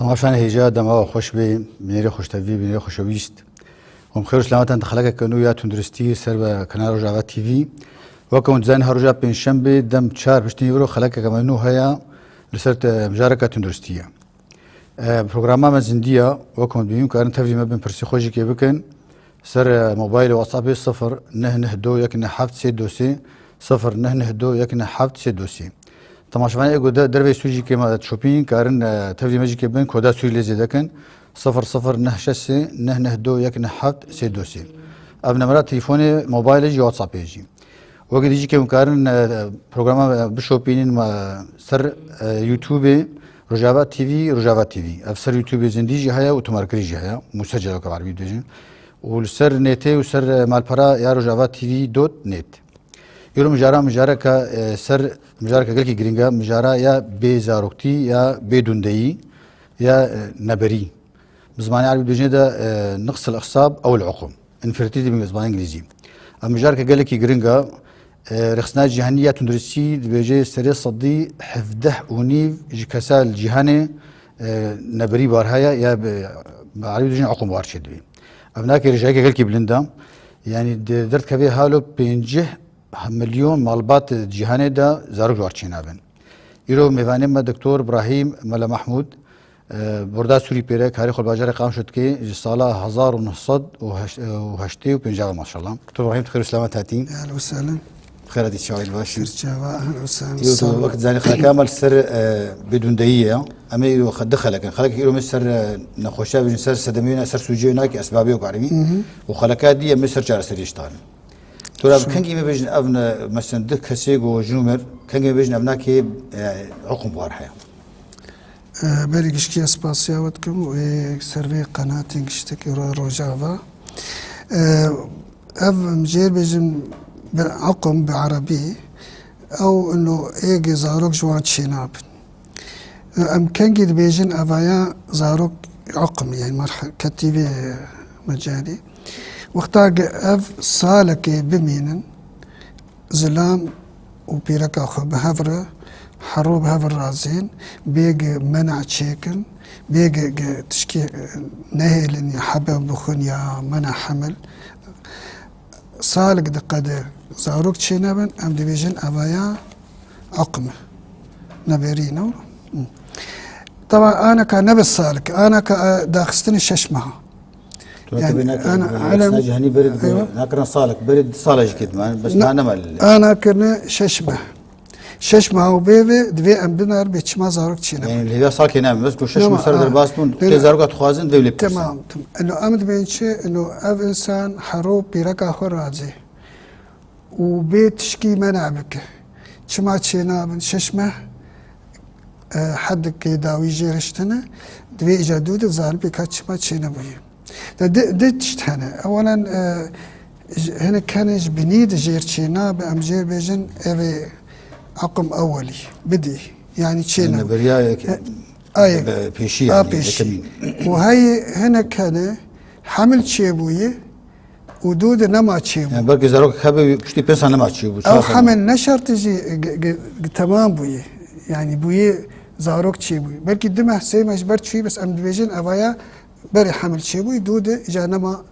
تماشان هيجا دما خوش بي بنيري خوش تفي بنيري خوش ويست هم خير سلامات انت خلقك كانوا يا تندرستي سر قناه رجاء تي في وكون زين هرجا بين شنبه دم 4 بشتي يورو خلقك كمان هيا لسرت مجاركه تندرستيه برنامج مزنديه وكون بيوم كان تفي ما بين برسي خوجي كي بكن سر موبايل واتساب 0 نه دو يكن حفت سي دوسي 0 نه دو يكن حفت سي دوسي تماشاvan ego derve suji ke ma shopping karin tevdi maji ke ben koda suyile zedekin 00 nehşesi nehdo yak nehat sedosi av numara telefoni mobile ji whatsapp ji o gidici ke karin programa bi shoppingin ma ser youtube rojava tv av ser youtube zindiji haya otomarkri ji haya musajjal ka arbi dejin و سر نته و سر مالپرا یا رجاوا tv.net يورو مجارا كا سر مجارا كا قلكي جرينجا مجارا يا بزاروكتي يا بدوندي يا نبري بزمان عربي دوجين دا نقص الاخصاب او العقم انفيرتيليتي بالزمان انجليزي مجارا كا قلكي جرينجا رخصنا جهنيه تندرسي بيجي سري صدي حفده ونيف جكسال جهاني نبري بارهايا يا عربي دوجين عقم وارشدوي ابناك رجعك قلكي بلندا يعني درت كفي حالو 5 مليون مالبات جهاني دا زارق جوارچينابن يرو ميواني ما دكتور ابراهيم ملا محمود بردا سوري بيرك هاري خل باجر قام شد كي سالا 1950 ما شاء الله دكتور ابراهيم خير وسلامات هاتين اهلا وسهلا خير هذه شايل باش خير جوا اهلا وسهلا يوتيوب وقت زاني خلك كامل سر بدون دقيقه اما يرو دخلك خلك يرو مسر نخوشا بجن سر سدمينا سر سوجيناك اسبابي وقارمي وخلكات دي مسر جار سر يشتغل ترى كان جيمي بيجن ابن مثلا دك كسيق وجنومر كان جيمي بيجن ابناك عقم بارحه بري كشكي اسباسيا ودكم وسيرفي قناتي كشتك روجافا اف مجير بيجن عقم بعربي او انه ايجي زاروك جوان شيناب ام كان جيد بيجن افايا زاروك عقم يعني مرحله كتيبي مجالي وقتا اف سالك بمينن زلام وبيرك اخو بهفره حروب هفر رازين بيج منع تشيكن بيج تشكي نهي لني حبب بخون يا منع حمل سالك دقد زاروك تشينابن ام ديفيجن افايا عقمه نبرينو طبعا انا كنبس سالك انا داخستني ششمها يعني انا علم جهني برد أيوة. ناكرن صالك برد صالج كده بس انا كنا ششمه وبيبي دبي ام بنار بيتشما زاروك تشينا يعني اللي هي صالك ينام بس كل ششمه سرد الباسبون تزاروك تخازن دولي تمام انه امد بينشي انه اف انسان حروب بيرك اخر راجي وبيتشكي منع بك تشما تشينا من ششمه حدك داوي جيرشتنا دبي اجادود زارب كاتشما تشينا بوي دتشت هنا اولا هنا كان بنيد جيرتشينا بامجير بيجن افي عقم اولي بدي يعني تشينا اي بيشي بيشي وهي هنا كان حمل تشيبوي ودود نما تشيبو يعني بركي زاروك خبي بشتي بيسا نما تشيبو او حمل نشر تجي تمام بوي يعني بوي زاروك تشيبوي بركي دمه سيمش برت شوي بس ام ديفيجن افايا بري حمل تشيبوي دود اجا نما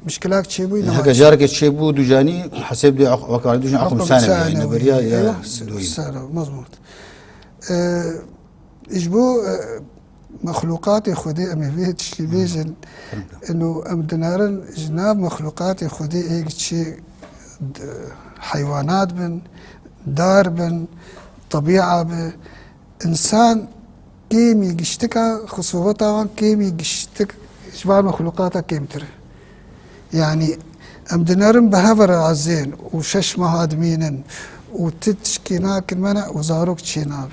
مشكلات تشيبوي هكا جارك تشيبو دوجاني حسب دي وقع دوجان عقم ثانوي يعني بريا يا مضبوط اجبو مخلوقات خدي ام فيه تشكي بيجن انه ام دنارن جناب مخلوقات خدي هيك شيء حيوانات بن دار بن طبيعه بن انسان كيمي قشتكا خصوبتها كيمي قشتك شباب مخلوقاتها كيمتر يعني ام دنارن بهفر عزين وششمه هادمينن وتتشكيناك المنع وزاروك تشيناب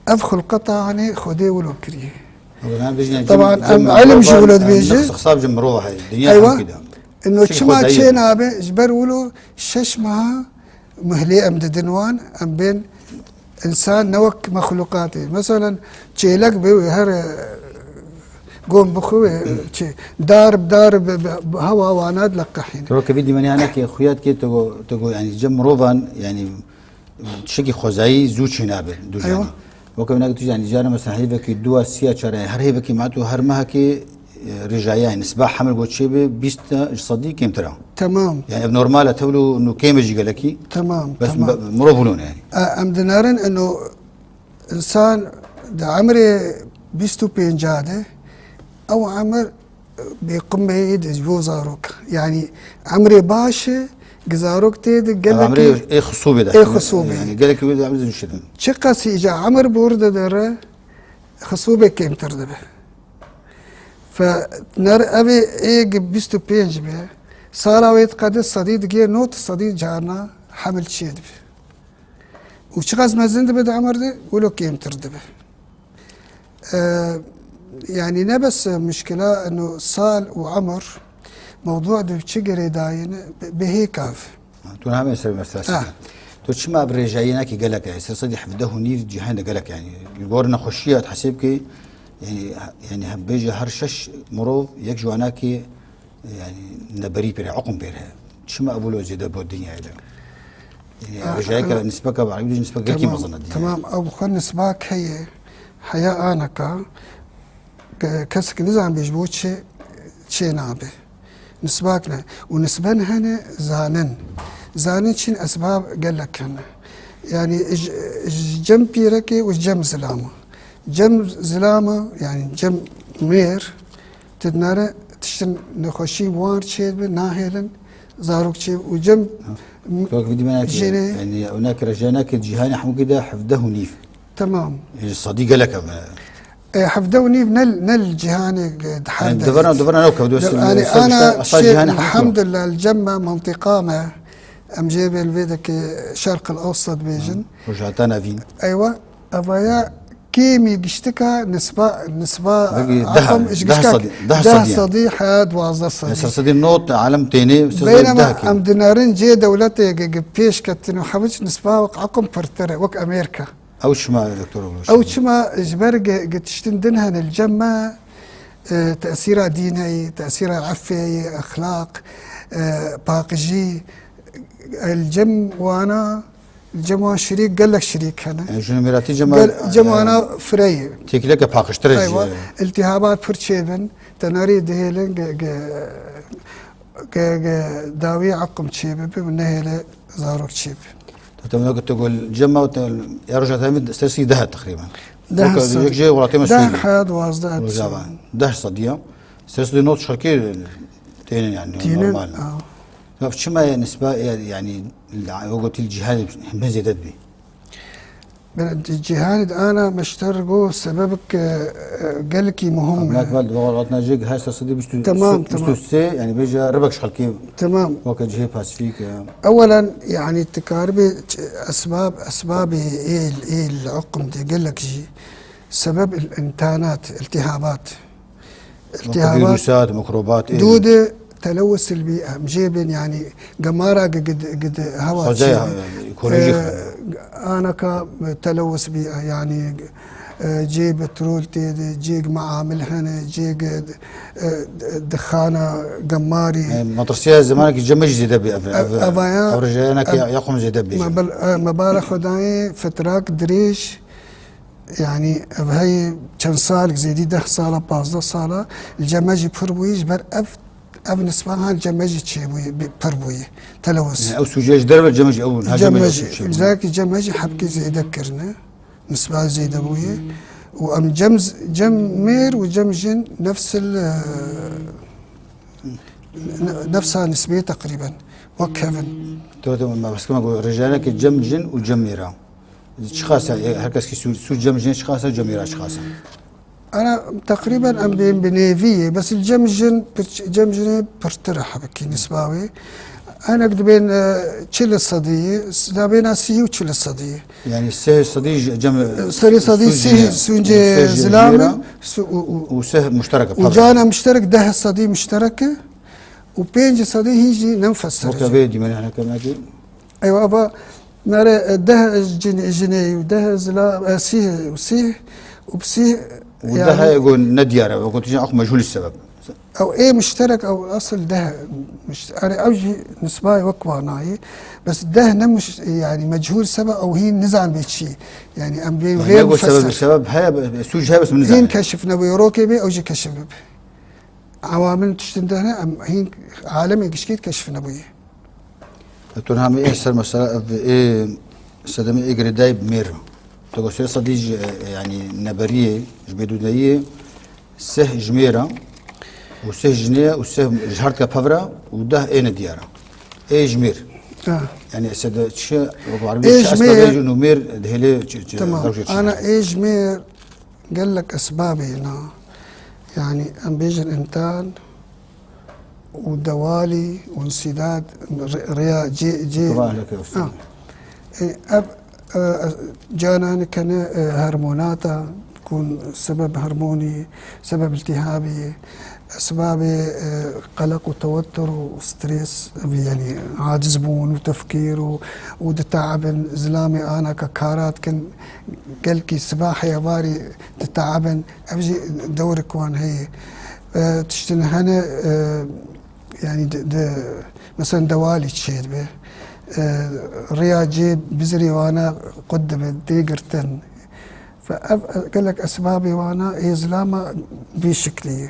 افخل قطع يعني خدي ولو كريه طبعا ام علم جولد بيجي خصاب جمروها هاي الدنيا ايوه انه تشما تشيناب جبر ولو ششمها مهلي ام دنوان ام بين انسان نوك مخلوقاتي مثلا تشيلك بهر قوم بخوي دارب هوا واناد لقحين ترى كبيدي من هناك يا خويات كي تقول يعني جم روفان يعني شكي خزاي زوج شنابه دوجاني أيوة. وكمان قلت يعني جانا مثلا هيبك الدوا سيا شرع هر هيبك معناته هر ما هكي رجايان نسبة حمل قد شيء بيست صديق كم ترى تمام يعني بنورمال تقولوا إنه كم يجي قالكي تمام بس تمام مربولون يعني ام دنارن انه انسان ده عمري بيستو بينجاده او عمر بيقوم بيد جو زاروك يعني عمري باشا جزاروك تيد قال عمري لك ايه خصوبة ده ايه خصوبة يعني قال لك عمري زي الشتم شقة إجا عمر بورد در خصوبة كيم تردبه فنر أبي إيه بيستو بينج به صار ويت قد الصديد جي نوت الصديد جارنا حمل شيد به وشخص ما زند بده عمر ده ولو كيم تردبه يعني نبس مشكلة إنه صال وعمر موضوع ده بشجرة داين بهي كاف تونا هم يسوي مسألة تو شما برجعينا كي قالك يعني صدي حفده نير جهان قالك يعني يقولنا خشية تحسب كي يعني هبيجي هرشش مرو يكجو أنا كي يعني نبري بره عقم بره شما أبولو زيادة بالدنيا هذا يعني رجعيك نسبة كبار نسبة كي مظنة تمام أبو خل نسبك هي حياة أنا كسك نزعم بيجبوتش شيء نابه نسباكنا ونسبان هنا زانن شين أسباب قال لك هنا يعني جم بيركي وجم زلامة جم زلامة يعني جم مير تدنارة تشتن نخشي وار شيء ناهلا زاروك شيء وجم يعني هناك رجعناك الجهاني حمو كده حفده نيف تمام الصديق لك حفدوني نل جهاني يعني دبرنا لو كودوس يعني انا الحمد لله الجمة منطقة ما ام جيب الفيدك شرق الاوسط بيجن وجاتنا فين ايوه ابايا كيمي قشتكا نسبة ده صديق حاد واصدر صديق نوت عالم تاني بينما ام دينارين جي دولتي بيش كتنو حبش نسبة وقعكم برترة وك امريكا أو شما دكتور أو شما إجبار قتشتن دنها الجمة تأثيرها ديني تأثيرها عفي أخلاق باقجي الجم وأنا الجم شريك قال لك شريك أنا يعني شنو مراتي جم أنا فري تيكلك باقش ترجع أيوة التهابات فرشيبن تناري دهيلن داوي عقم تشيب بمنهيل زاروك تشيب تمام قلت تقول جمع يرجع ثاني سلسلة ده تقريبا ده جي ولا ده حاد واصدق ده صديق سلسلة نوت شركة تاني يعني نورمال فشو ما نسبة يعني وقت الجهاد هم زيادات بي الجهاد انا مشترقه سببك قالكي مهم هناك بعد وقتنا جيك هاي سلسلة بيشتو تمام يعني بيجي ربك شخلكي تمام وقت جهة باسفيك اولا يعني تكاربي اسباب ايه العقم دي قال لك جي سبب الانتانات التهابات فيروسات ميكروبات دودة تلوث البيئة مجيبين يعني قمارة قد هواء أنا كتلوث بيئة يعني جي بترول تيدي جيك معامل هنا جيك دخانة قماري مطرسية زمانك جمج زيدا بي أو رجالك يقوم زيدا بي مبالغ خداي فتراك دريش يعني بهي كان صالك زيدي 10 صالة 15 صالة الجماجي بفربويش بر أف نسبها الجماجي تشيبوي بفربوي تلوث يعني أو سوجاج درب الجماجي أول جماجي ذاك الجماجي حبكي زي ذكرنا نسبها زي دبويه وأم جمير وجمجن نفسها نسبية تقريبا وكيفن ما بس كما أقول رجالك جمجن وجميرة شخاصة هركز كي سو جمجن شخاصة جميرة شخاصة أنا تقريبا أم بنيفية بس جمجن برترح بكي نسباوي أنا قد بين تشيل الصدية بين سيه وتشيل الصدية يعني السه الصدية صدية سيه سونجي زلامة وسه مشتركة وجانا مشترك ده الصدية مشتركة وبينج صدية هيجي ننفسر وكبيدي من هنا كمان أيوة أبا نرى ده جنيه وده زلام سيه وسيه وبسيه وده يعني يقول نديارة وكنت جاي أخو مجهول السبب او ايه مشترك او اصل ده مش انا اوجي نسباي وكواناي بس ده مش يعني مجهول سبب او هي نزعل بشي يعني ام غير مفسر السبب هي سوج هي بس من هين كشفنا بيروكي بي اوجي كشف بي عوامل تشتندهنا ام هين عالمي كشكيت كشفنا بي تون هم ايه سر مثلا ايه سدمي ايه جريداي بمير تقول سير صديج يعني نبريه جبدوديه سه جميره وسه جنيه وسه جهرت كبفرا وده ايه ندياره ايه جمير يعني سد شيء بعربي إيه اسباب نمير دهلي تمام انا ايه جمير قال لك اسبابي هنا يعني ام بيجي الانتان ودوالي وانسداد ريا جي جانا كان هرموناتا تكون سبب هرموني سبب التهابي اسباب قلق وتوتر وستريس يعني عاجز بون وتفكير وتتعب زلامي انا ككارات كان قلكي سباحه يا باري تتعبن ابجي دورك وان هي تشتن هنا يعني مثلا دوالي تشيد به رياجي بزري وانا قدم ديقرتن فقال لك اسبابي وانا يزلامه بشكلي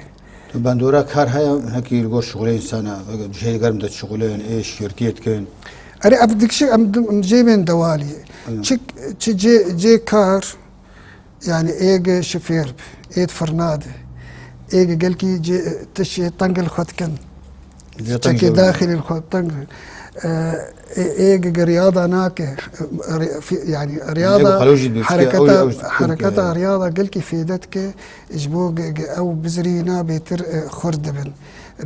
باندورا كار هيا هكي الجور شغلين سنه شيء قرم ده شغلين ايش شركيت كان اري ابدك شيء ام جيبين دوالي تشي جي كار يعني ايج شفير ايد فرناده ايج قالكي جي تشي طنقل خدكن تشكي داخل الخط طنقل ايج رياضه ناكه يعني رياضه حركتها رياضه قلكي فيدتك اجبوق او بزرينا بيتر خردبن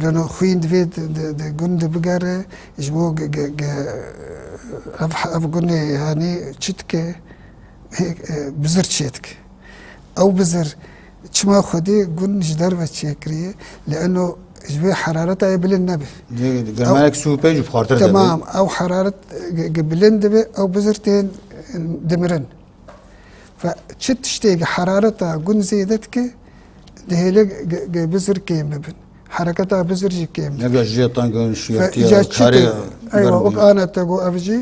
لانه خوين دفيد قند بقر اجبوق افقني يعني تشتك بزر تشيتك او بزر تشما خدي قن جدار بتشيكري لانه جبي حرارتها بلندبه جرمالك سوبيج بخاطر تمام او حراره بلندبه او بزرتين دمرن فتشتيق حرارتها قن زيدتك دهيلك بزر كيم ببن حركتها بزر جي كيم نبقى جي طنقن شيرتي ايوه انا تقو افجي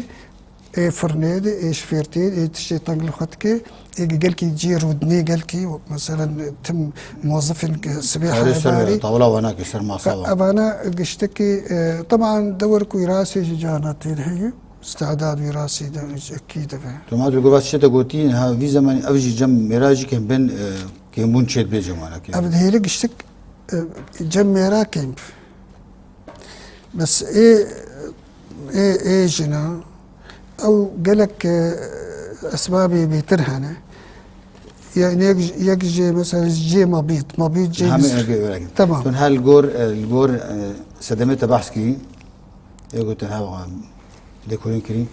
اي فرنيدي اي شفيرتين اي تشتي طنقل خدكي قالكي جي رودني قالكي مثلا تم موظف سبيحه باري طاوله وهناك يصير مع صواب ابانا قشتكي طبعا دورك وراثي جانات هي استعداد وراثي اكيد تمام تقول بس شتا قوتين ها في زمان اوجي جم ميراجي كان بين كان بونشيت بيجمانا كده ابد هي قشتك جم ميرا كيمب بس ايه جنا او قالك اسبابي بيترهنه يعني يجي مثلا جي مبيض جي تمام تون الجور سدمته بحثكي يقول تنها ديكورين كريم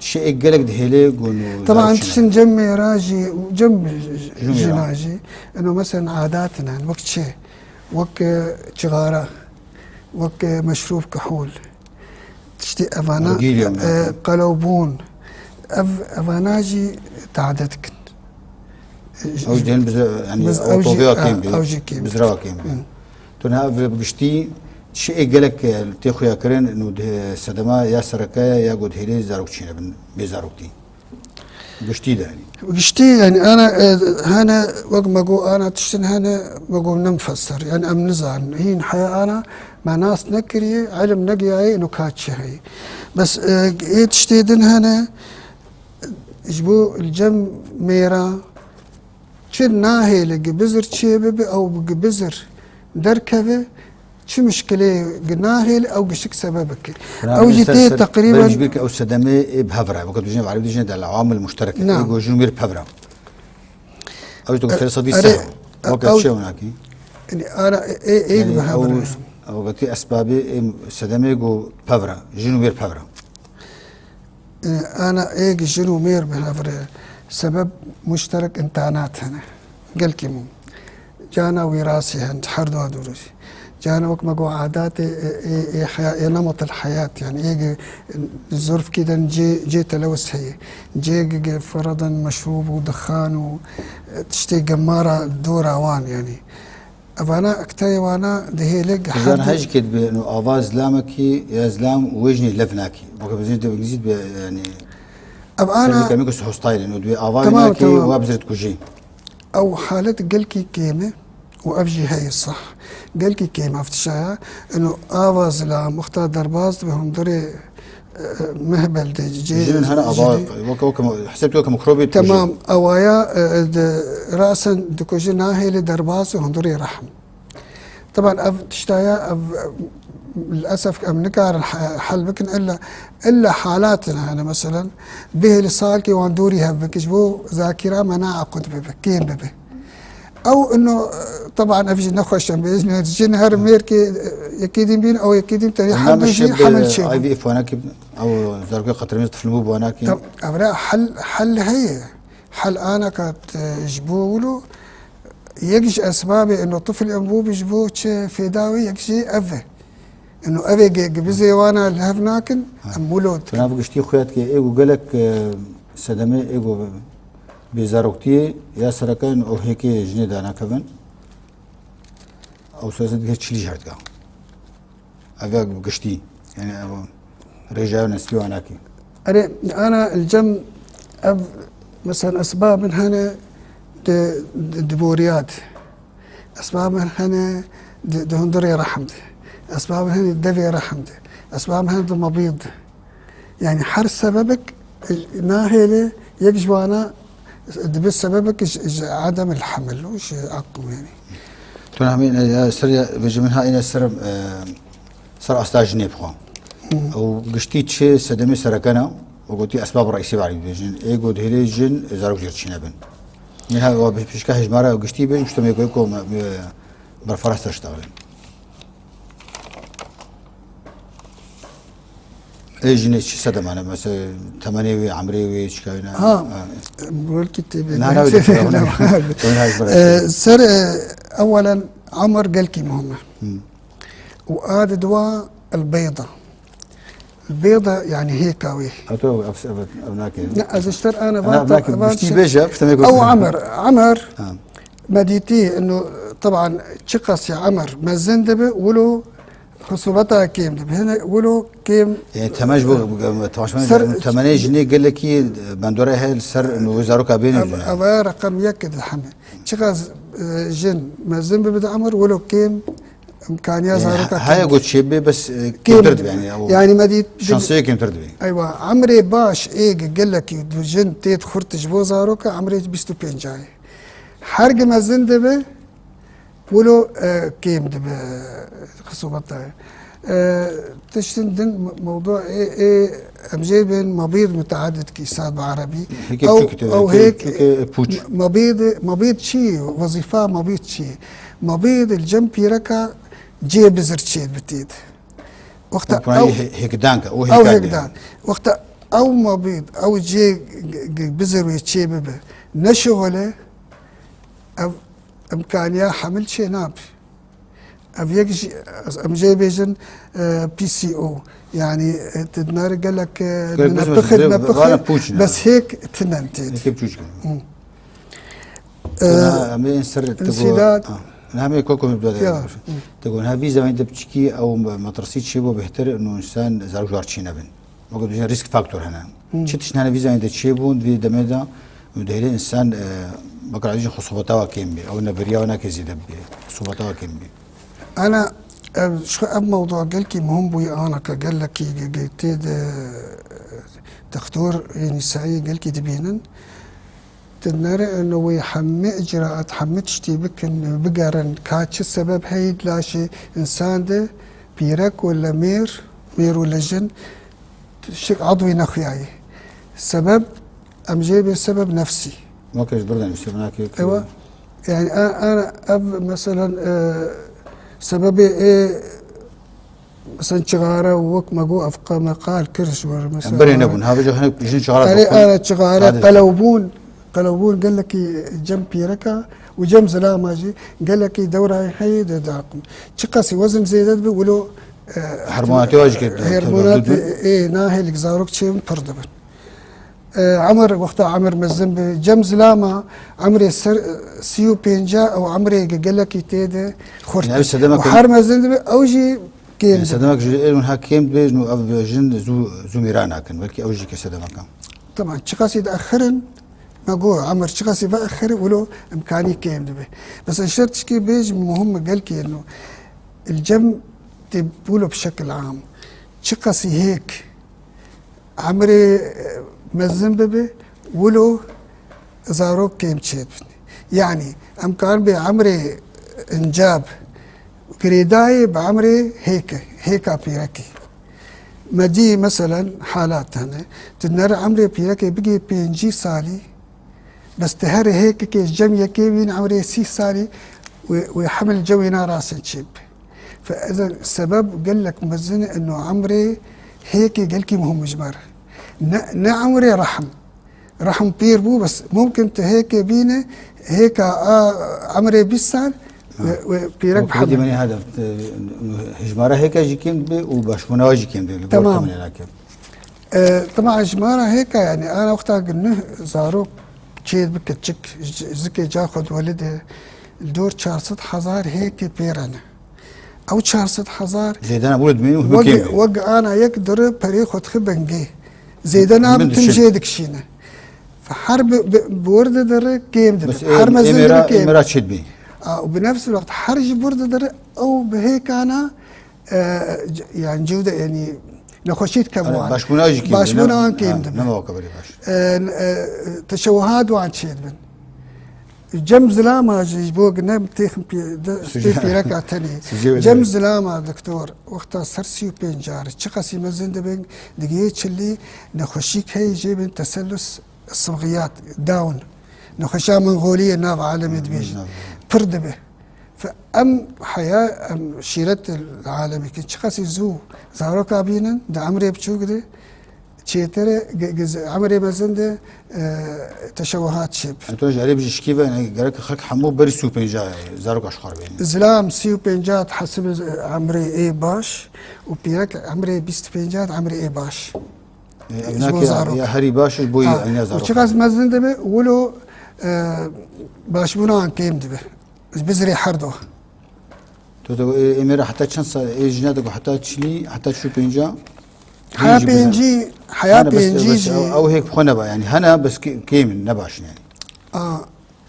شيء قالك دهيلي قولوا طبعا تشن جمي راجي وجنب جناجي انه مثلا عاداتنا وقت شيء وقت شغاره وقت مشروب كحول تشتي افانا قلوبون افاناجي تعدتك اوجدين يعني اوجي كيم بزروا كيم تونها بقشتي شيء قالك تيخويا كرين انه سدما يا سركايا يا قد هيلي زاروكشينا بزاروكتي قشتي ده يعني قشتي يعني انا هنا وقت ما اقول انا تشتن هنا بقول نمفسر يعني ام نزعل هين حياه انا مع ناس نكري علم نقياي نكات شهي بس ايه تشتيدن هنا جبو الجم ميرا چه ناهي لقي بزر تشيبه او بزر دركبه شو مشكلة ناهي او قشك سببك او جيتي تقريبا بيجبرك او سدمي بهفرة وقت بيجي بعرف بيجي ده العوامل المشتركة نعم يقول جنوبير بهفرة او تقول صديق سهل وقت شو هناك يعني انا ايه يعني بهفرة او وقت اسبابي سدمي جو بهفرة جنوبير بهفرة انا ايه جنوبير بهفرة سبب مشترك انتانات هنا قال كيمو جانا وراثي هند حردو دروسي جانا وقت ما قو عادات نمط الحياة يعني ايه الظرف كده جي تلوث هي جي فرضا مشروب ودخان وتشتي قمارة دور اوان يعني أفانا أكتاي وانا دهيلك زين هاج كد بانه اواز لامكي يا زلام وجني لفناكي وكيف زين انجليزي يعني أب انا أنا كميكو سو ستايل انه دوي اواز تمام ناكي تمام. وابزرت كوجي أو حالة قلكي كيمة وأبجي هاي الصح قلكي كيمة أفتشاها إنه آواز لا مختار درباز بهم دري مهبل دي جن هنا اواز حسبته كميكروبي تمام أوايا رأسا دكوجنا هي لدرباز وهم دري رحم طبعا تشتايا للاسف نكار حل بكن الا حالاتنا انا مثلا به لصالكي واندوري هبك جبو ذاكره مناعه كنت بكين ببه او انه طبعا افجي نخش باذن جنهر ميركي يكيدين بين او يكيدين تاني حمل شيء حمل شيء اي في اف وناكي او زرقاء قطرين طفل مو بوناكي طب ابرا حل هي حل انا كانت جبولو يجي اسبابي انه طفل انبوب يجبوه في داوي يجي افه انه ابي جبزي وانا الهفناكن مولود انا بقشتي خويات كي ايغو قالك سدمي ايغو بزاروكتي يا سركان او هيك جنيد انا كمان او سوزت هيك تشلي جهرتها ابي بقشتي يعني رجع نسلو اناكي انا الجم مثلا اسباب من هنا دبوريات اسباب من هنا دهندري رحمته اسباب من هنا دفي رحمته اسباب من هنا مبيض يعني حر سببك ناهله يجوانا بس سببك عدم الحمل وش عقم يعني تون همين سر بيجي منها إلى سر سر أستاج نيبخو أو قشتي شيء سدمي سركنا وقلتي أسباب رئيسية بعد بيجين إيجو دهلي جن زاروج جرتشينا بن منها وبشكل هجمارة وقشتي بيجي مش تمي يقولكم برفرس تشتغل اي جنيه شو سدم انا مثلا ثمانية عمري شكاينا بقول كتاب سر اولا عمر قالكي مهمه وآد دواء البيضه البيضه يعني هيك ويه ابناك لا اشتر انا بشتي بيجا او عمر مديتي انه طبعا شقص يا عمر ما زندبه ولو خصوبتها كيم هنا ولو كيم يعني تماجبو ثمانية جنيه قال لك بندورة هاي السر انه وزارو كابين ابا رقم يكد الحمل شقص جن ما زنب بدا عمر ولو كيم امكانيه زاروكا هاي قلت شيبي بس كيم ترد يعني مديت شخصيه كيم ترد ايوه عمري باش قال لك جن تيت خرت جبو زاروكا عمري بيستو بين جاي حرق ما زندبه ولو كيم دب خصوبتها تشتندن موضوع امجيبن مبيض متعدد كيسات بعربي او هيك مبيض شي وظيفه مبيض شي مبيض الجنب يركا جي بزر شي بتيد وقت او هيك دانك او هيك دان وقت او مبيض او جي بزر ويتشي ببه نشغله امكانيه حمل شي ناب افيك ام جاي بيجن بي سي او يعني تدنار قال لك نبخد بس هيك تننتين هيك بتوجك امين سر انسداد نعم كلكم تقول ها فيزا وين تبتشكي او ما ترسيت شيء بيهتر انه انسان زارو جارتشينا بن بقول بيجي ريسك فاكتور هنا شتش هنا فيزا وين تشيبون في دمدا ودهلي انسان بقرا يجي خصوبتها كيمبي او نبريا ونا كزيد خصوبتها كيمبي انا شو موضوع قالكي مهم بوي انا قال لك قلت دكتور يعني سعي قالكي دبينن تنرى انه ويحمي اجراءات حمي تشتيبك انه بقرن كاتش السبب هيد لا شيء انسان ده بيرك ولا مير ولا جن شيء عضوي نخياي السبب ام جايب السبب نفسي ما كاش برد نفسي ايوه يعني انا مثلا سببي ايه مثلا شغاره وك ماجو افقا مقال كرش مثلا بري نبون هذا جو هنا يجين شغاره انا شغاره قلوبون قال لك جنب بيركا وجنب زلاماجي قال لك دوره هي داقم شقاسي وزن زيدت ولو هرمونات واجد هرمونات ايه ناهي لك زاروك شيء بردبن عمر وقتها عمر مزن جم زلاما عمري سيو بينجا او عمري قلك تيدا خرط وحر مزن اوجي كيم صدمك اون حكيم بينو اب جن زو ميران كان بلكي اوجي كصدمك طبعا شخص يتاخرن ما جو عمر شخص يتاخر ولو امكاني كيم دبي بس الشرط كي بيج مهم قال كي انه الجم تقوله بشكل عام شخص هيك عمري مزن ببي ولو زاروك كيم تشيد يعني امكان بعمري انجاب قريداي بعمري هيك بيركي مدي مثلا حالات هنا تنر عمري بيركي بقي بينجي سالي بس تهر هيك كي جمية كيبين عمري 6 سالي ويحمل جوينا راس تشيب فاذا السبب قال لك مزن انه عمري هيك قال كي مهم جمار عمري رحم بير بو بس ممكن تهيك بينا هيك عمري بيسال وبيرك بحب مني هذا هجمارة هيك جيكيم بي وبشمونا جيكيم بي تمام طبعا هجمارة هيك يعني انا وقتها قلنا زاروك تشيد بك تشك زكي جاخد ولده الدور 400,000 هيك بيرنا او 400,000 زيدنا ولد منه وقع انا يقدر بريخد خبنجي زيدنا بتمجيدك شينا فحرب بورد در كيم در حرب مزن كيم اميرات شد بي وبنفس الوقت حرج بورد در او بهيك انا يعني جودة يعني نخشيت كموان باشمونا كيم در نما وكبري باش تشوهات وان شيد بن جم زلامة جيبوك نم تيخم في ركعة تانية جم زلامة دكتور وقتها سرسيو بينجار شخصي مزن دبن دقيقة شلي نخشيك هي جيبن تسلس الصبغيات داون نخشا منغولية ناف عالمي دبيج بردبه فأم حياة أم شيرت العالمي كي شخصي زو زارو كابينن دا عمري بتشوك ده تشيتر عمري مزن ده تشوهات شيب انتو جاري بيجي شكيفه يعني قالك خلق حمو بري سو بينجا زارو اشخار بين زلام سيو بينجات حسب عمري اي باش وبيرك عمري 20 بينجات عمري اي باش ابناك يا هري باش بوي يعني زارو وشخص مزن ده ولو باش بنان كيم ده بزري حردو تو امير حتى شنص اي جنادك حتى تشلي حتى شو بينجا حياة بينجي او هيك خنبه يعني هنا بس كيم نباش يعني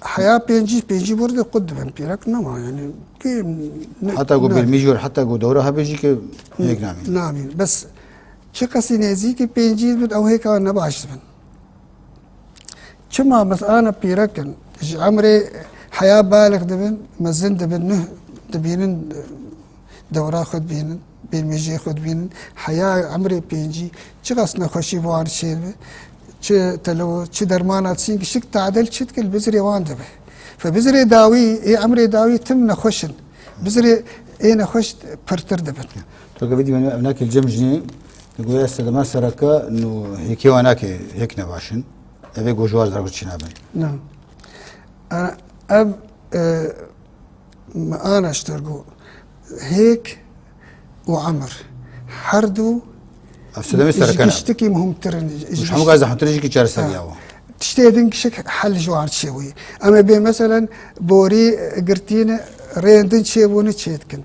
حياة بينجي برضه قدم بيرك نما يعني كيم حتى قبل الميجور حتى قو دورها بيجي هيك نامين بس شقصي نزيك بينجي بد او هيك نباش بن شما بس انا بيركن عمري حياة بالغ دبن مزن دبن نه دبينن دورا خد بينن بين ميجي خد بين حياة عمري بينجي شغصنا خوشي بوان شيربه چه تلو چه درمانات سينك شك تعدل شتك البزري وان دبه فبزري داوي اي عمري داوي تم نخشن بزري اي نخش برتر دبن تو قبدي من هناك الجمجني يقول يا استاذ ما سركا انه هيك واناك هيك نباشن ابي جوجوار درجه شنابه نعم انا اب ما انا اشترقو هيك وعمر حردو افسدمي سركنا يشتكي مهم ترن مش هم قاعد حترجي كي جارس ياو تشتيدن شك حل جوار شوي اما بي مثلا بوري قرتين ريندن شيبون تشيتكن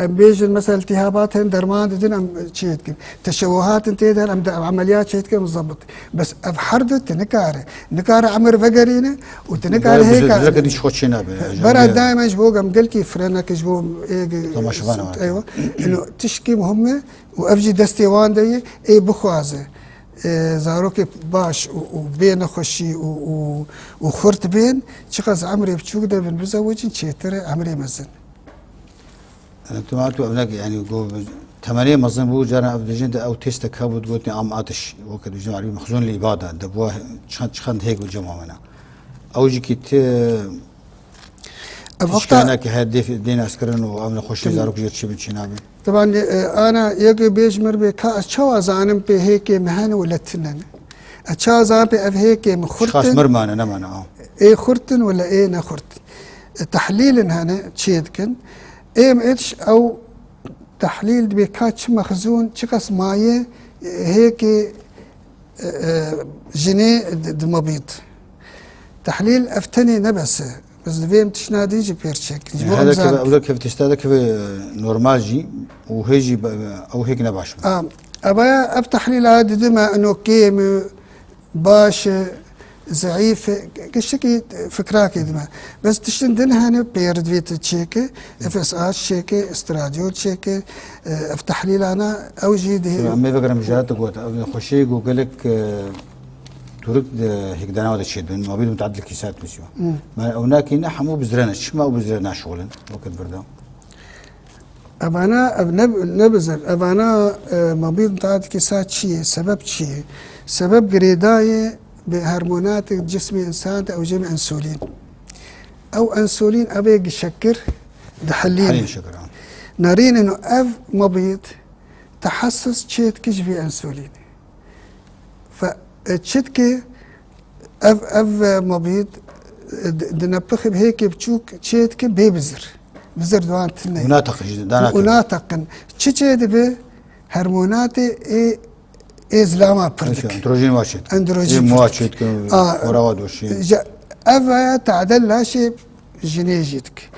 بيجن مثلا التهابات درمان دين ام تشيتكن تشوهات انتيدن ام عمليات تشيتكن بالضبط بس افحرد نكاره عمر فقرينه وتنكاره هيك لك دي شوتشينا برا دائما جبوق ام قال كيف فرنك جبوق ايوه انه تشكي مهمه وافجي دستيوان دي اي بخوازه زاروك باش وبين خشي وخرت بين شخص عمري بتشوك ده بن بزوجين شيتر عمري مزن انتم عارفوا ابنك يعني ثمانية مزن بو جانا ابدجين او تيست كابود قلتني عم عطش وكذا جماعه مخزون الاباده دبوه شخند هيك بالجمعه منا او جيكيت وقتها هدف دين عسكرين وامن خش زاروك جيت شي بنشنابي طبعا انا يجي بيجمر بكا اشوا زانم به هيك مهن ولا تنن اشوا زان به هيك مخرتن خاص مرمانه نمانا اي خرتن ولا اي نخرت تحليل هنا تشيدكن ام اتش او تحليل بكاتش مخزون شخص مايه هيك جني دمبيض تحليل افتني نبسه بس دفيم تشنادي جي بيرشك هذا كيف أقول كيف تستهدف كيف نورمال جي وهيجي أو هيك نباش أبا تحليل هذا دما إنه كيم باش ضعيف كشكي فكراك دما بس تشتندن هنا بيرد فيت تشيكي اف اس ار تشيكي استراديو تشيكي في تحليل انا او جيدي عمي فكره مجالات قوت خشي يقول لك ترك هيك دانا ولا شيء ما بيد متعدل الكيسات مسيو ما هناك نحمو بزرناش ما بزرنا شغلا وقت بردا ابانا نبذر ابانا ما بيد متعدل الكيسات شيء سبب جريداي بهرمونات جسم الانسان او جمع انسولين او انسولين ابي يشكر دحلين شكرا نارين انه اف مبيض تحسس تشيتكش في انسولين فتشيتكي اف مبيض دنبخ بهيك بتشوك تشيتكي بيبزر بزر دوان تنين وناتق تشيتي به هرموناتي زلاما بردك اندروجين واشيت اندروجين واشيت وراود وشي افا تعدل لا شيء جنيجيتك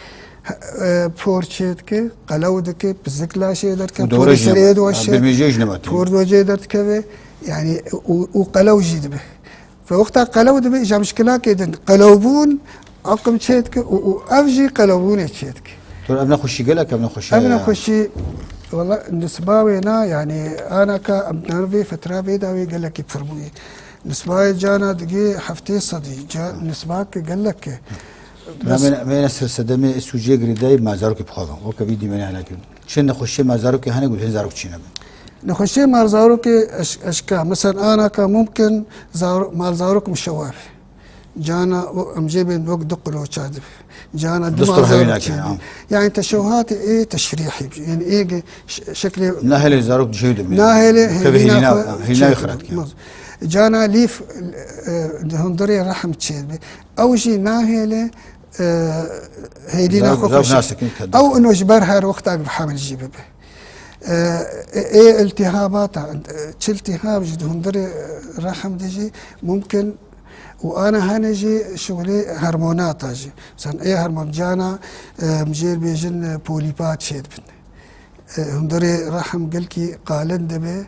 بورشيتك قلودك بزك لا شيء درك بور سريد وش بالميجيج نمات بور وجه درك يعني وقلو جيد به فوقتها قلود به جا مشكله كده قلوبون عقم شيتك وافجي قلوبون شيتك تقول ابنا خشي قالك ابنا خشي والله نسباوي هنا يعني انا كابنرفي فتره بيداوي قال لك يفرموني نسباوي جانا دقي حفتي صدي جا نسباك قال لك ما نسر سدمي السوجي قريداي ما زاروك بخوضه وكبيدي من هناك شن نخشي ما زاروك هنا يقول هن زاروك تشينا نخشي مال زاروك اشكال مثلا انا كان ممكن مال زاروك مشواف جانا امجيب وقت دقلو شادف جانا دماغ يعني تشوهات ايه تشريحي يعني ايه شكل ناهل زاروك جيد ناهل هنا يخرج جانا ليف هندري رحم تشيد او جي ناهل هيدينا او انه جبرها وقتها بحامل جيب به ايه التهابات التهاب جد هندري رحم ديجي ممكن وانا هنجي شغلي هرمونات اجي مثلا ايه هرمون جانا مجير بيجن بوليبات شيد بن هندري رحم قلكي قالن دبي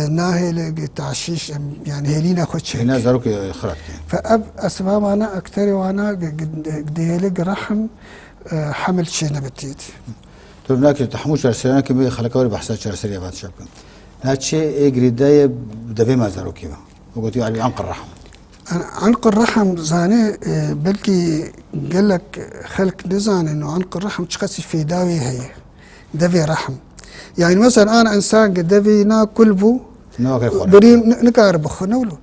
ناهي تعشيش يعني هيلينا خدش هنا زاروك خرج فاب اسباب انا اكثر وانا قد هيلق رحم حمل شيء نبتيت هناك تحموش رسالة كبيرة خلقوا بحثات شرسية بعد شابكم هادشي ايه قريداية دبي ما زاروك يبا وقلت يعني عنق الرحم عنق الرحم زاني بلكي قال لك خلق نزان انه عنق الرحم تشخص في داوي هي دفي رحم يعني مثلا انا انسان قد دفي ناكل بو بري نقارب خنولو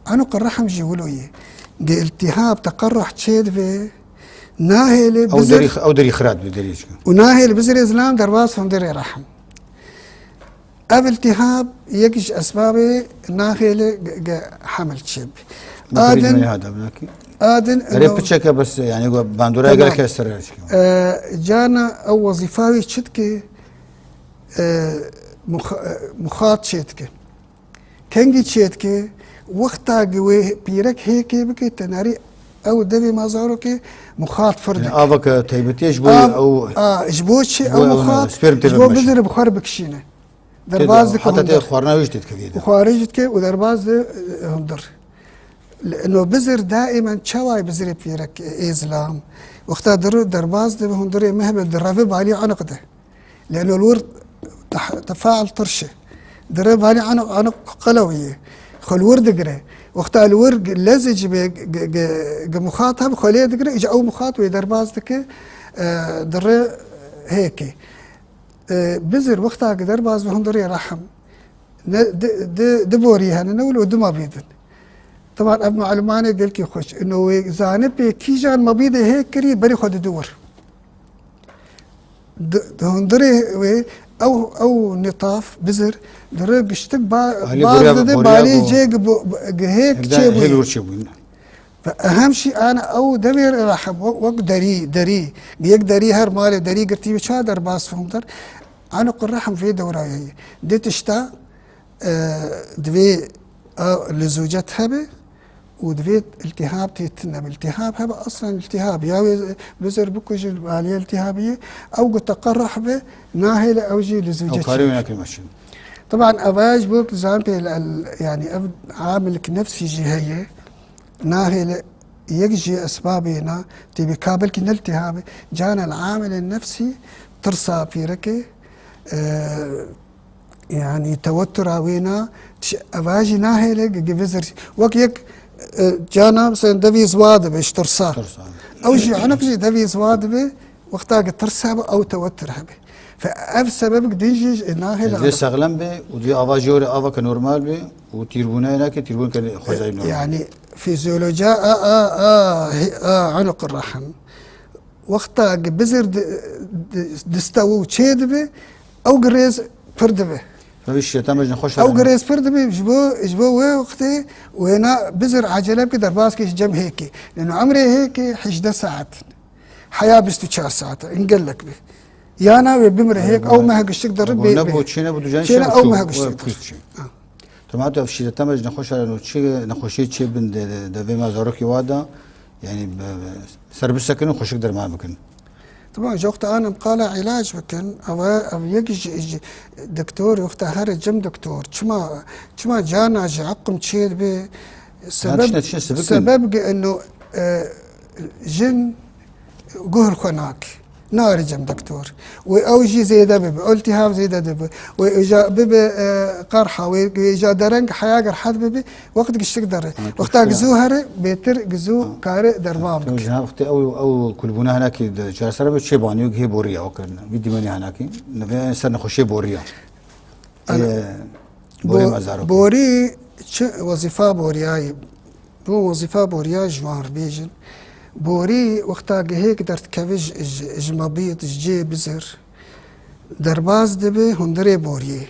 عنق الرحم جيولو التهاب تقرح تشيد في ناهل بزر او دري خراد بدريش وناهل بزر اسلام درباس دري رحم التهاب يكش اسبابه ناهل حمل شب ادن هذا ادن قريب بتشكى بس يعني باندورا قال لك يسر جانا او وظيفاوي شتكي مخاط شتكي كنجي شتكي وقتها قوي بيرك هيك بكي تناري او دبي ما زاروكي مخاط فردك يعني ابك تيبتي جبوي او جبوتشي او مخاط جبو بزر بخار بكشينه درباز حتى تي خوارنا وجدت كبيده وخارجت ودرباز هندر لانه بزر دائما تشواي بزر بيرك ازلام وقتها درباز هندر مهبل درافب عليه عنقده لانه الورد تفاعل طرشه درب عليه عنق قلويه خل ورد قري وقتها الورق لزج بمخاطها بخليه دقري اجا او مخاط ويدرباز دك در هيك بزر وقتها درباز بهندري رحم دبوري هنا نقول ودما بيدن طبعا اب معلوماني قال لك يخش انه زانب كي جان مبيده هيك كري بري خد دور هندري او نطاف بزر در قشتك باز بالي جيك هيك تشيبوي فاهم شيء انا او دبير رحم وق دري بيقدري هر مالي دري قرتي بشادر باس فهمتر عنق الرحم في دوراي دي تشتا دوي لزوجتها به ودفيت التهاب تيتنا بالالتهاب هذا اصلا التهاب يا بزر بكوج العاليه التهابيه او قد تقرح به ناهل او جي لزوجتها او كاريونا كلمشين طبعا افاج بوك زامبي يعني عامل نفسي جهيه ناهل يجي اسبابنا تبي كابل كن التهاب جانا العامل النفسي ترصى في ركي يعني توتر اوينا افاجي ناهل جبزر وكيك جانا مثلا دبي زواد باش ترصى او جي عنق جي دبي زواد به وقتها ترصى او توتر به فأب سبب ديجي ناهل دي سغلم به ودي افاجوري افا كنورمال به وتيربونا هناك تيربون كان خوزاي نورمال يعني فيزيولوجيا عنق الرحم وقتها بزر دستو تشيد به او قريز فرد به فبيش تمج نخش او قريز فرد به جبو وقتي وهنا بزر عجله بكده باسكي جم هيك لانه عمري هيك 11 ساعه حياه بس 4 ساعات انقلك به يا انا بمر هيك او ما هقش تقدر نبو تشينا بدو جانش او ما هقش تقدر تماتو في شيء تمج نخش على نوتشي نخشي شيء بند دبي ما زاروكي وادا يعني سر بالسكن وخش يقدر ما بكن طبعا وقت انا مقالة علاج بكن او يجي دكتور وقت هر جم دكتور شما جانا عقم تشيد به سبب انه جن قهر خناك نار جم دكتور واوجي زي دبب التهاب زي دبب واجا بب قرحه واجا درنج حياه قرحت بب وقت قش تقدر وقت جزوهر بيتر جزو كار دربام جناب اختي او كلبونا هناك جار سره بشي بانيو هي بوريا وكن بدي ماني هناك نبي سنه خشي بوريا بوري مزارو بوري وظيفه بورياي بو وظيفه بوريا جوار بيجن بوري وقتا هيك درت كفج جمابيط جي بزر درباز دبي هندري بوري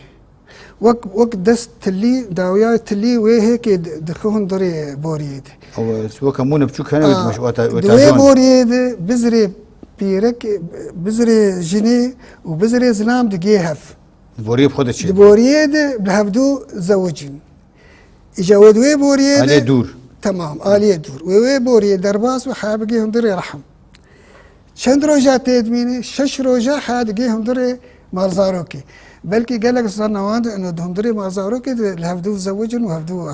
وك دست تلي داويا تلي وي هيك دخو هندري بوري او سو كمون بتشوك هنا مش وتاجون بوري بزري بيرك بزري جني وبزري زلام دقيهف بوري بخد شيء بوري بلهبدو زوجين اجا وي بوري عليه دور تمام آلية دور وي بوري درباس وحابقي هندري رحم شند روجا تدميني 6 روجا حابقي هندري مالزاروكي بلكي قال لك صنوان انه هندري مالزاروكي لهبدو زوجن وهبدو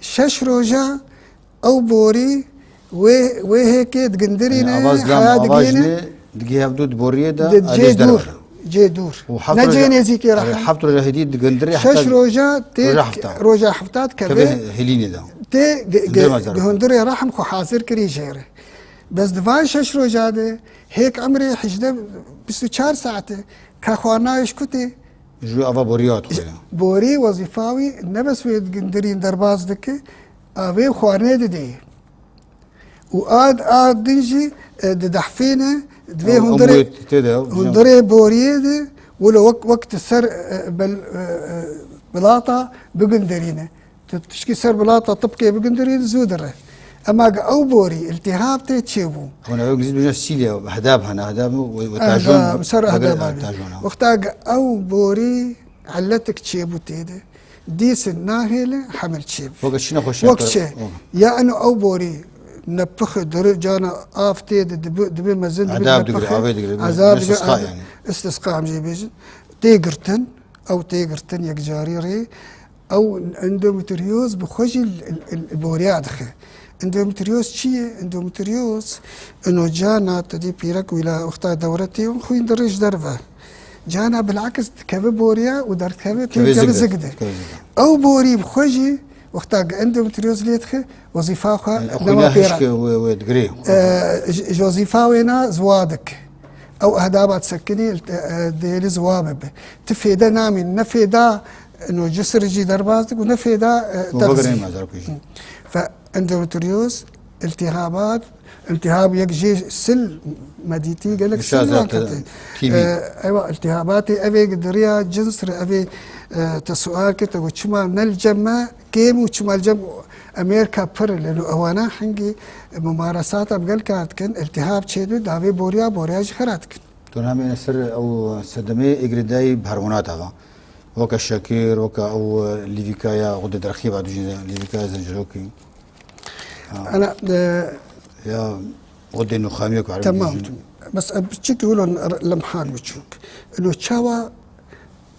6 روجا او بوري وي هيك تقندرينا حابقينا دقي هبدو بوري ده جي دور جي دور نجيني زيكي رحم حبط روجا هديد قندري 6 روجا روجا حفتات كذا هليني ده تي هندري رحم خو حاضر كري جيره بس دفاع 6 روجاده هيك عمري حجده 24 ساعه كاخوانا يشكتي جو افا بوريات بوري وظيفاوي نبس ويد قندرين درباز دكي افي خواني دي واد دنجي دحفينه دبي هندري بوريده ولو وقت السر بلاطه بقندرينه تشكي سر بلاطه تبكي بقندرين زودره اما او بوري التهاب تيتشيبو هنا يوجد بجنس سيليا هداب هنا هداب وتاجون بصر هداب وقتها او بوري علتك تشيبو تيده ديس الناهله حمل تشيب وقت شنو خوش وقت يا انه او بوري نبخ درجانا افتي دبي مزن عذاب يعني استسقاء مجيبيجن تيغرتن او تيغرتن يك جاريري او اندومتريوز بخوج البوريات خي اندومتريوز شيء اندومتريوز انه جانا تدي بيرك ولا وقتها دورتي وخوين درج درفه جانا بالعكس كبي بوريا ودرت كبي زقده او بوري بخوجي وقتها اندومتريوز ليتخي وظيفه لما بيرك ودغري وظيفه وينا زوادك او اهداب تسكني ديلي زوابب تفيدا نامي نفيدا انه جسر يجي دربازك ونفيدا تغذية فاندومتريوز التهاب يجي سل مديتي قال لك سل ايوه التهاباتي ابي قدريا جنسر ابي تسؤال كده وشما نلجمة كيم وشما الجم امريكا بر لانه اوانا حنجي ممارسات ابقال كانت كن التهاب تشيدو دافي بوريا خراتك تونامي نسر او سدمي اجرداي بهرمونات هذا وكا الشاكير وكا أو ليفيكايا غدة درخي بعد جيدا ليفيكايا زنجلوكي أنا يا غدة النخامية كعربي تمام. بس بتشك يقولوا لمحان بتشوك إنه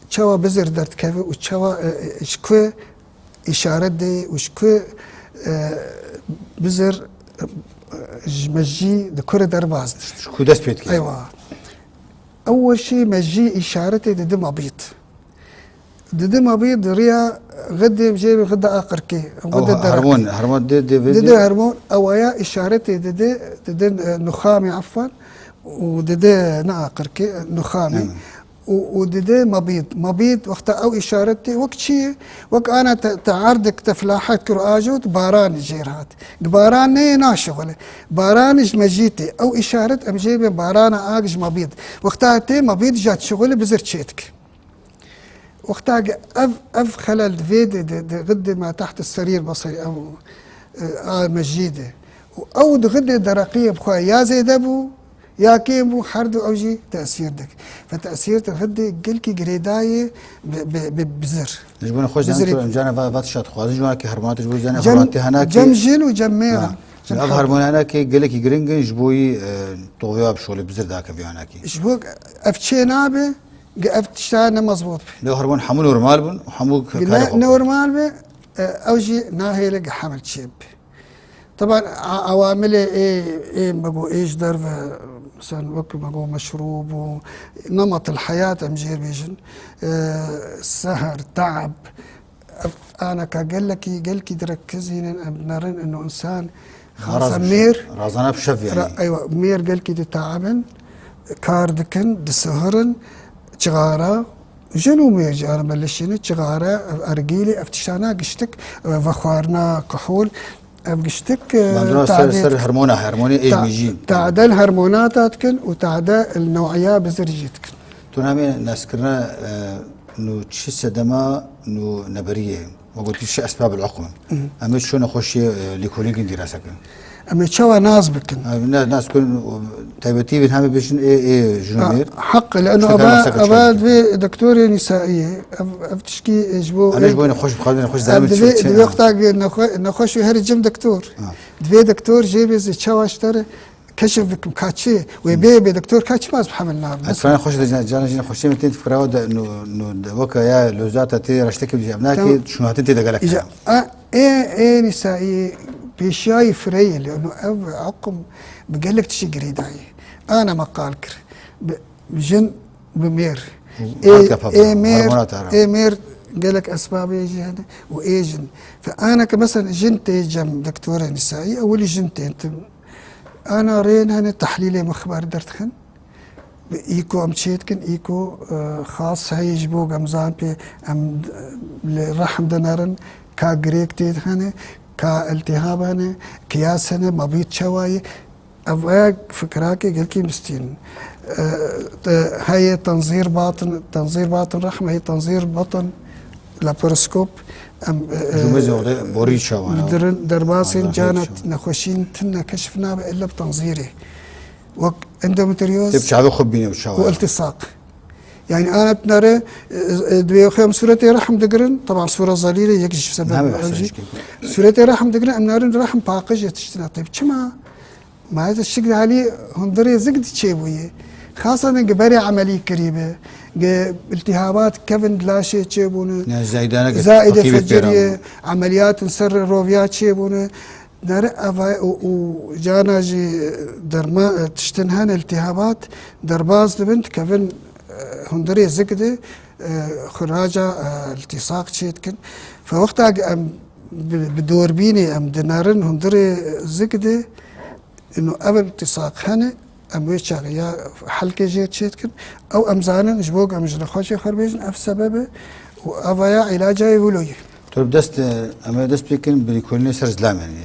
تشاوا بزر درت كيف وتشاوا إشكو إشارة دي وإشكو بزر مجي دكور درباز شكو دست بيت كي أيوة. أول شيء مجي إشارتي ددم أبيض ددم أبيض ريا غدا مجيب غدا آخر كي غدا هرمون دي هرمون أو يا إشارتي ددي نخامي عفوا وددي ناقر كي نخامي وددي مبيض وقتها أو إشارتي وقت شيء وقت أنا تعرضك تفلاحات كرآجوت باران جيرات باران ناشغله بارانج مجيتي أو إشارة أمجيب باران آجج مبيض وقتها تي مبيض جات شغله بزرتشيتك وقتها أف خلال فيد غد ما تحت السرير بصري أو مجيدة أو غد درقية بخوا يا زيدبو يا كيمو حردو أوجي تأثير دك فتأثير تغدي قلكي قريداية بزر جبنا خوش جانا بات شات خواز جوانا كي هرمونات جبوي جانا هرمونات هناك جمجل وجميرة الأب هرمون هناك قلكي قرينجن جبوي طوياب شغل بزر داك في هناك جبوك أفتشينابه أفتشتانا مظبوط لو هرمون حمو نورمال بن وحمو نورمال به أوجي ناهي لك حمل شيب طبعا عوامل ايه بقوا ايش درف مثلا وقت بقوا مشروب ونمط الحياه امجير بيجن السهر تعب انا قال لك تركزين بنرن انه انسان خاصه مير رازنا بشف يعني ايوه مير قال لك تعبن كاردكن دسهرن شغاره جنو ميجي انا ملشيني شغاره ارجيلي افتشانا قشتك فخوارنا كحول أبقشتك سر هرموني إيش بيجي تعدل هرموناتك وتعدل النوعية بزرجتك تنامي نذكرنا إنه تشي سدما إنه نبرية وقلت شو أسباب العقم أما شو نخش لكوليجين دراسك أما شو ناس بكن ناس كل تبتي بنهم بيشن إيه جنومير حق لأنه أباد في دكتورة نسائية أفتشكي إجبو أنا إجبو نخش بخلينا نخش زلمة دبي وقتها نخش هرجم دكتور دبي دكتور جيبي زي شو أشتري كشف بكم كاتشي ويبي دكتور كاتش ما بحمل نار بس أنا خش جانا خش متين في كراود إنه وكا يا لوزات تي رشتك بجابناكي شنو هتنتي دقلك إيه نسائية بشاي فري لأنه عقم بقلك تشي قريداي أنا ما قالكر بجن بمير مير قالك أسباب يجي هذا وإيجن فأنا كمثلا جنتي جم دكتورة نسائية أولي جنتي أنت أنا رين هنا تحليل مخبار درتخن إيكو أمشيتكن إيكو خاص هاي يجبو قمزان بي أم الرحم دنارن كاقريك تيتخنه كالتهاب هنا كياس هنا مبيض شواي أبغى فكراكي قلكي مستين هي تنظير باطن رحم هي تنظير بطن لابروسكوب بوري شواي درباسين جانت نخوشين تنا كشفنا إلا بتنظيره واندومتريوز تبشع خبيني بالشواي والتصاق يعني أنا بنرى دوي خيام سورة رحم دقرن طبعا سورة ظليلة يكشف سبب سورة رحم دقرن أمنارن رحم باقج يتشتنا طيب كما ما هذا الشكل عليه هندري زقد تشيبويه خاصة من قبل عملية قريبة التهابات كفن لاشي تشيبونه زائدة فجرية عمليات نسر روفيات تشيبونه نرى وجانا جي درما تشتنهن التهابات درباز لبنت كفن هندري زقدة خراجة التصاق شيتكن فوقتها بدور بيني أم دنارن هندري زقدة إنه قبل التصاق هنا أم ويشاق يا حلقة جيت شيتكن أو أم زانن جبوق أم جلخوشي خربيجن أف سببه وأفايا علاجها يقولوي طيب دست أما دست بيكن بريكولني سر إسلام يعني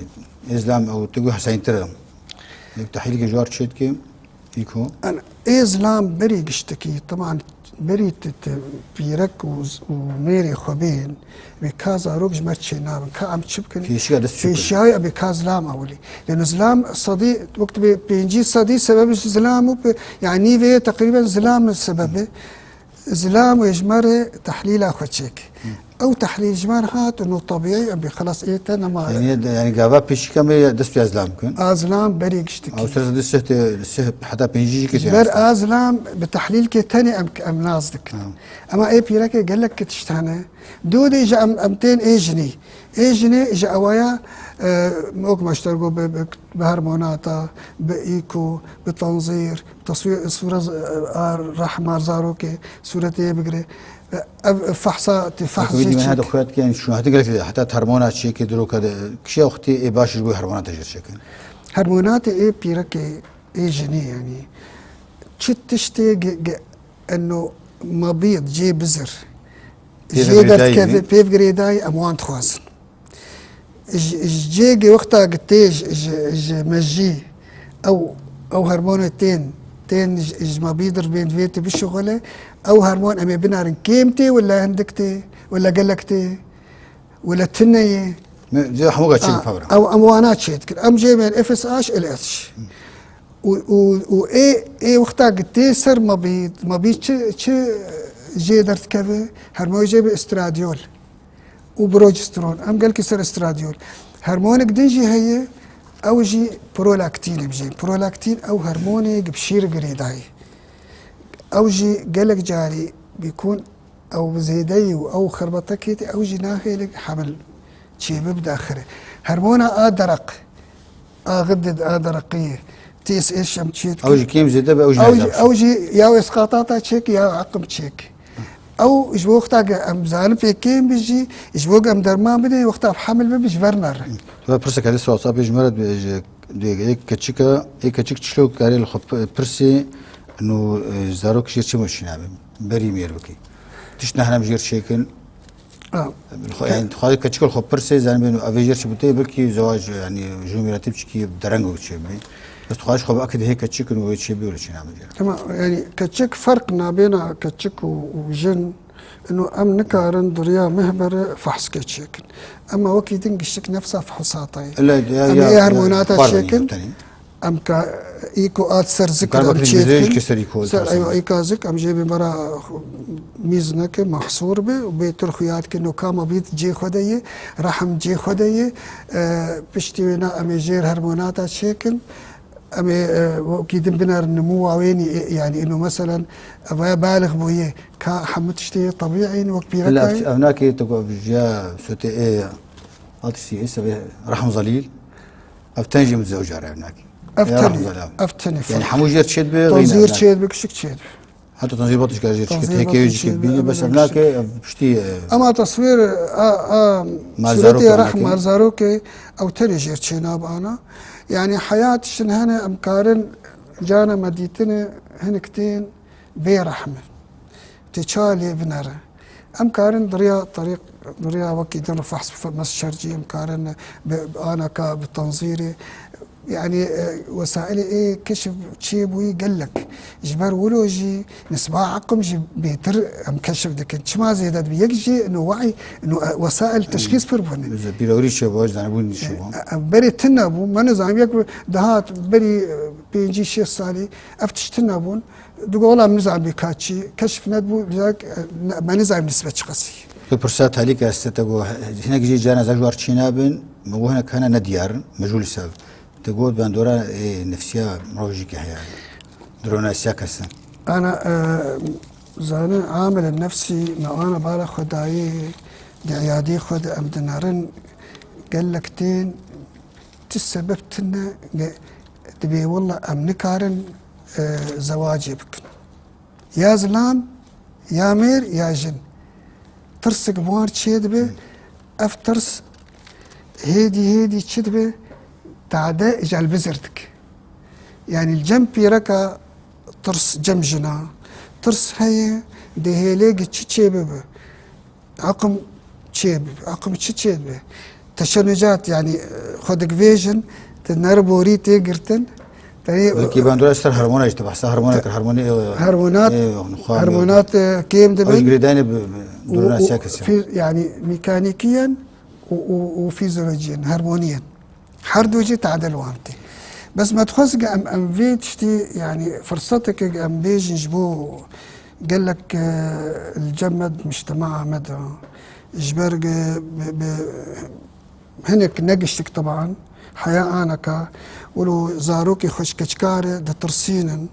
إسلام أو تقول حسين ترى تحليل جوار شيتكن يكون أنا إسلام بري قشتكي طبعا بري بيرك وميري خبين بكاز أروج مرتشي نام كأم تشبكن في شيء بكاز لام أولي لأن زلام صديق وقت بينجي صديق سبب زلام يعني في تقريبا زلام السبب زلام ويجمر تحليل أخوتشيك أو تحليل جمار هات إنه طبيعي أبي خلاص إيه تنا ما يعني قابا بيش كم دست في أزلام كن أزلام بري قشتكي أو سرز دست حتى بينجي كده جبر أزلام بتحليل كتاني أم نازدك أما إيه بيرك قال لك كتشتانه دودي جا أمتين إيجني جا أوايا موك ما اشتركوا بهرموناتا بإيكو بتنظير تصوير صورة رحمة زاروكي صورة بقري فحصة تفحص من هذا خوات كان شو هتقول حتى هرمونات شيء كده كده كشيء أختي إيه باش يقول هرمونات تجر شكل هرمونات إيه بيرك إيه جني يعني تشتي إنه مبيض جي بزر جيدت كيف بيف جريداي أموان تخوازن جيجي وقتها قتيج مجي او هرمونتين مبيضر بين فيتي بالشغله او هرمون امي بنار كيمتي ولا عندكتي ولا قلقتي ولا تنيه زي حموقه شيء فورا او اموانات شيء ام جي من اف اس اش ال اتش و اي وقتها قتي سر مبيض تش جي درت كذا هرمون جي استراديول وبروجسترون ام قال كسر استراديول هرمونك دنجي هي او جي برولاكتين بجي برولاكتين او هرمونك بشير قريداي او جي قالك جاري بيكون او زيدي او خربطكيتي او جي ناخيلك حمل شي ببدا اخره هرمونا ادرق غدد ادرقيه تيس ايش ام تشيت او جي كيم زيده او جي يا اسقاطاتا تشيك يا عقب تشيك او ايش وقتها ام زالم في كيم بيجي ايش وقت ام درمان بدي وقتها بحمل بيجي برنر برسك هذا السؤال صعب يجمرد دي كتشيكا كتشيك تشلو كاري الخب برسي انه زاروك شير شي مش نعم بري ميربكي تشنا هنا مجير شيكن يعني خالد كتشيك الخب برسي زين بينو افيجر شبتي بركي زواج يعني جوميراتيب شكي درنجو شي بس تخاش خب اكيد هيك كتشيك انه شي بيقول شي نعم تمام يعني كتشيك فرقنا بين كتشيك وجن انه ام نكارن دريا مهبر فحص كتشيك اما وكي دنقشك نفسها فحوصاتي اما ايه هرموناتها تشيكن ام كا ايكو ات سرزك ام تشيكن ايوه ايكازك ام جيبي مرا ميزنك محصور به وبيترخيات كنو كاما بيت جي خديه رحم جي خديه بشتينا ام جير هرموناتها تشيكن أمي وكيدن بنار النمو ويني يعني إنه مثلا أبغى بالغ بويه كحمد شتي طبيعي وقت بيركاي لا هناك تقول جا سوتي إيه أتشي إسا رحم ظليل أفتنجي متزوج على هناك أفتني يعني حموجير تشد به تنظير تشد بك شك تشد حتى تنظير بطش كاجير تشد هيك يجي بيني بس هناك بشتي أما تصوير سورتي رحم زاروكي أو تريجير تشيناب أنا يعني حياة شنهنا أمكارن جانا مديتنا هنكتين برحمة تشالي بنرى أمكارن دريا طريق دريا وكي دون فحص مسشرجي أمكارن أنا كبتنظيري يعني وسائل ايه كشف شيء بوي قال لك جبر ولوجي نسبة عقم جي بيتر ام كشف دك ما زيدت بيجي انه وعي انه وسائل تشخيص فربون بيلوري شباب زعبون شباب بري تنابو ما نزعم يك دهات بري بيجي شيء صالي افتش تنابون دقولا نزعم بكاتشي كشف ندبو لذلك ما نزعم نسبة شخصي فرصات هليك استتقو هناك جي جانا زجوار تشينابن مو هنا كان نديار مجهول سبب تقول باندورا نفسية مروجيك حياة درونا ساكسا أنا زانا عامل النفسي ما أنا بالا خداي عيادي خد أم دنارن قال لك تين تسبب تنا تبي والله أم نكارن زواجي بك يا زلام يا مير يا جن ترسق بوار تشيد به أفترس هيدي تشيد به تعداء اجعل بزرتك يعني الجنب يركا ترس جمجنا ترس هي دهيليك تشيبه عقم تشيب عقم تشيب تشنجات يعني خدك فيجن تنربوري تيجرتن كي باندولا استر هرمونات تبع هرمونات كيم دبل جريداني بدون ساكس يعني ميكانيكيا وفيزيولوجيا هرمونيا حردوجي تعدل وانتي بس ما تخص ام فيتشتي يعني فرصتك ام بيجي جبو قال لك الجمد مجتمع مدى جبرق هنك نقشتك طبعا حياة آنكا ولو زاروكي خوش كشكاري دا ترسينن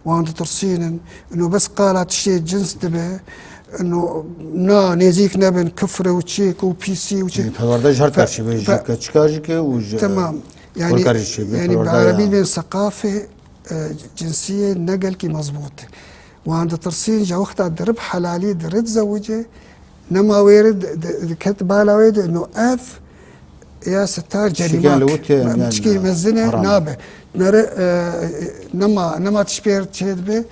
وان ترسينن انه بس قالت شيء جنس دبه انه نيزيك نبن كفره وتشيك وبي سي وتشيك پرورده جهر کرشی به کچکاجی که و تمام يعني بالعربي بين ثقافة جنسية نقل كي مضبوط وعند ترسين جا وقتها درب حلالي درد زوجي نما ويرد كتب على ويد انه اف يا ستار جريماك تشكي مزنه نابه نما تشبير تشيد به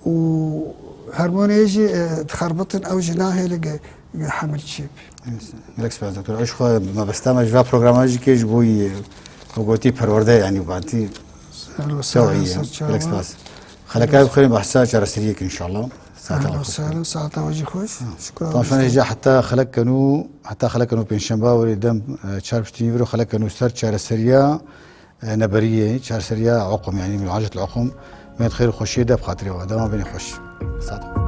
وهرمونيجي تخربطن او جناهي لقى حمل شيب ملكس بعد دكتور عيش خو ما بستعمل جوا برنامج كيش بوي وقتي پرورده يعني وبعدي سوية ملكس باس خلكاي بخير بحثا جرسريك ان شاء الله اهلا وسهلا ساعة وجه خوش شكرا طبعا شلون يجي حتى خلق كانوا بينشنبا ولدم تشارب تيفرو خلق كانوا سر جرسريا نبريه جرسريا عقم يعني من عجله العقم ما تخير خوشيه ده بخاطري وهذا ما بيني خوش صادق